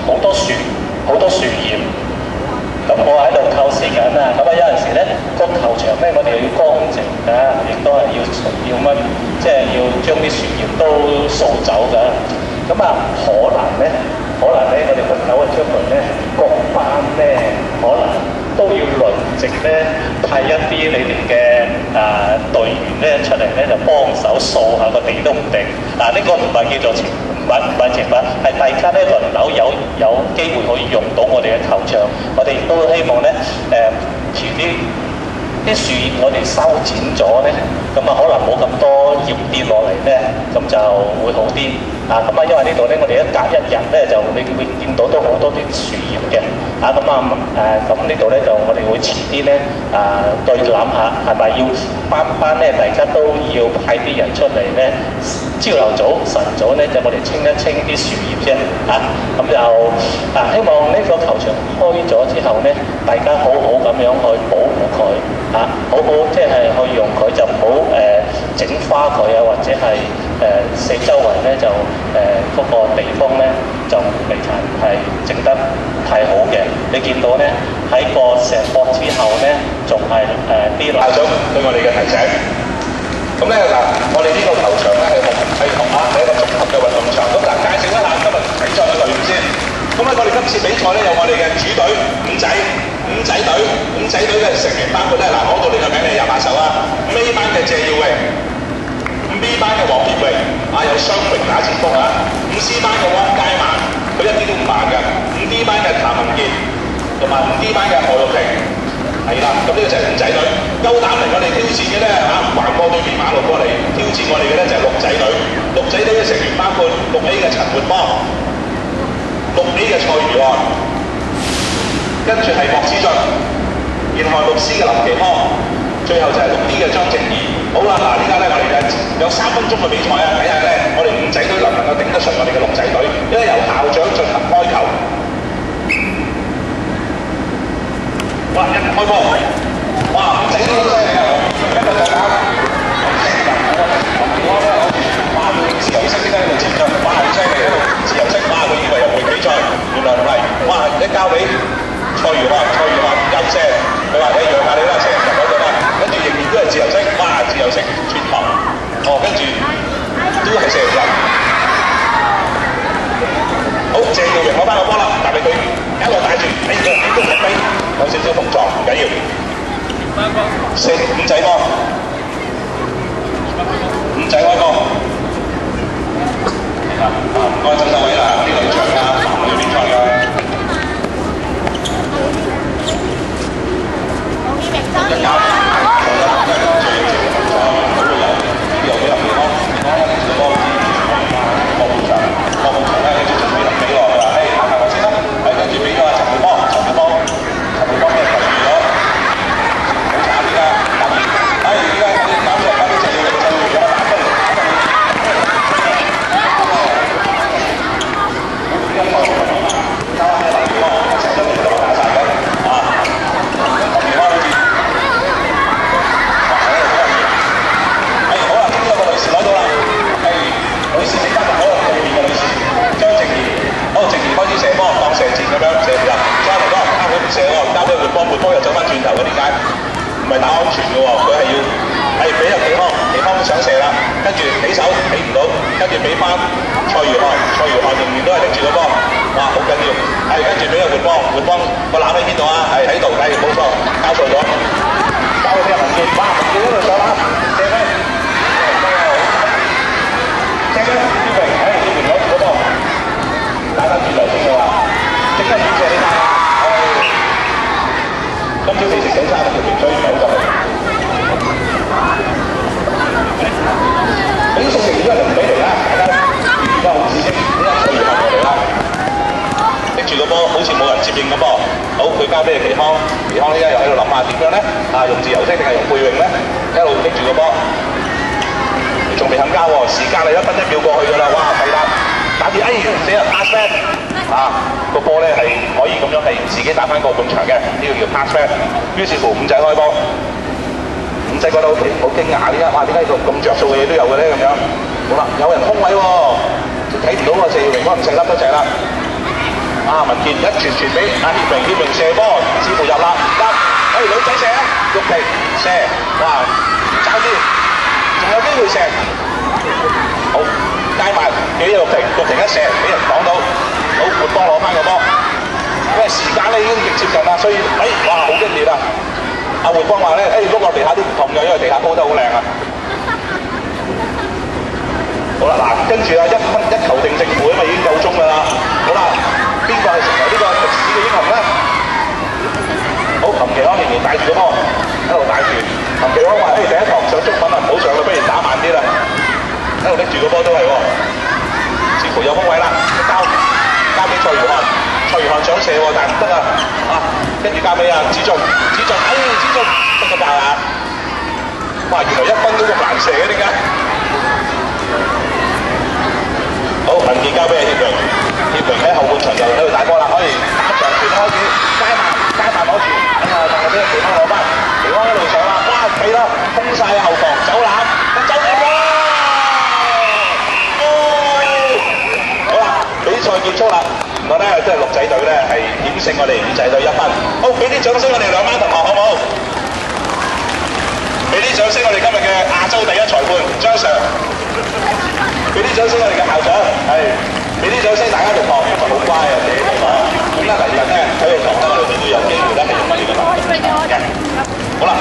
好多樹葉。咁我喺度構思緊啊，咁有陣時咧個球場咧，我哋要乾淨㗎，亦都係要乜，即係要將啲樹葉都掃走㗎。咁可能咧，我哋輪流嘅出嚟咧，各班咧可能都要輪值咧派一啲你哋嘅隊員咧出嚟咧就幫手掃下個地都唔定。呢個唔係叫做唔係懲罰，係大家咧輪流有機會可以用到我哋嘅球場。我哋亦都希望咧遲啲樹葉我哋修剪咗咧，咁可能冇咁多葉跌落嚟咧，咁就會好啲。因為呢度咧，我哋一隔一日咧就你會見到都好多啲樹葉嘅。咁呢度咧就我哋會遲啲咧對諗下係咪要班咧，大家都要派啲人出嚟咧，朝頭早晨早咧就我哋清一清啲樹葉啫。咁就希望呢個球場開咗之後咧，大家好好咁樣去保護佢。好好即係去用佢，就唔好整花佢或者係四周圍咧就嗰個地方咧就未曾係整得太好嘅。你見到咧喺個石角之後咧，仲係啲校長對我哋嘅提醒。咁咧我哋呢個球場咧係紅係一個綜合嘅運動場。咁介紹一下今日比賽嘅隊員先。咁我哋今次比賽咧有我哋嘅主隊五仔隊嘅成員包括咧攞到你嘅名你入把手啊。A 班嘅謝耀榮，B 班嘅黃傑榮，有雙榮打前鋒5C 班嘅汪佳曼，佢一啲都唔慢㗎。5D 班嘅譚文傑，同埋5D 班嘅何玉平，係啦。咁呢個就係五仔隊。夠膽嚟我哋挑戰嘅咧橫過對面馬路過嚟挑戰我哋嘅咧就係六仔隊。六仔隊嘅成員包括6A 嘅陳活邦，6A 嘅蔡如漢。跟住係莫子俊，然後6C 嘅林奇康，最後就係6D 嘅張靜怡。好啦，依家咧我哋有3分鐘嘅比賽睇下咧我哋五仔隊能唔能夠頂得順我哋嘅六仔隊，因為由校長進行開球。一開波，五仔隊好犀利一個就打，自由式呢喺度前進，好犀利喺度自由式，佢以為入會比賽，原來唔係，一交俾蔡如漢休射，佢話你讓下你啦，射入嗰度啦，跟住仍然都係自由式，自由式傳球，跟住都係射入。好，謝耀榮攞翻個波啦，但係佢一路帶住，都係飛，有少少碰撞，唔緊要。五仔波，開波。唔該，執手位啦，呢個場要比賽㗎。一交。文健一傳俾阿協明，協明射波，似乎入啦，女仔射啊，玉婷射，哇，爭啲，仲有機會射，好，街埋俾玉婷一射，俾人擋到，好，活波攞翻個波，因為時間咧已經接近啦，所以，哇，好激烈啊！阿活光話咧，碌落地下都唔痛嘅，因為地下鋪得好靚啊。好啦，嗱，跟住啊，一球定勝負啊嘛，已經夠鐘㗎啦。好啦，邊個係成為呢個歷史嘅英雄咧？好，林奇康仍然帶住個波，一路帶住。林奇康話：，第一堂上中文啊，唔好上啦，不如打慢啲啦。一路拎住個波都係喎，似乎有空位啦，交俾蔡如翰，蔡如翰想射喎，但係唔得啊，跟住交俾阿子俊，子俊得個爆啊！哇，原來1分都咁難射嘅，點解？好，文健交俾阿協明，協明喺後半場就喺度打波啦，可以打長傳開始，街慢攞住，但係俾奇康攞翻，奇康一路上啦，哇，係啦，封晒後防，走籃，好啦，比賽結束啦，唔該咧，即係鹿仔隊咧係險勝我哋五仔隊1分，好，俾啲掌聲我哋兩班同學好唔好？俾啲掌聲我哋今日嘅亞洲第一裁判張 Sir， 俾啲掌聲我哋嘅校長，俾啲掌聲大家同學，今日好乖啊，你哋同學，咁咧嚟緊咧體育堂咧我哋都會有機會咧係用呢個辦法嘅，好啦。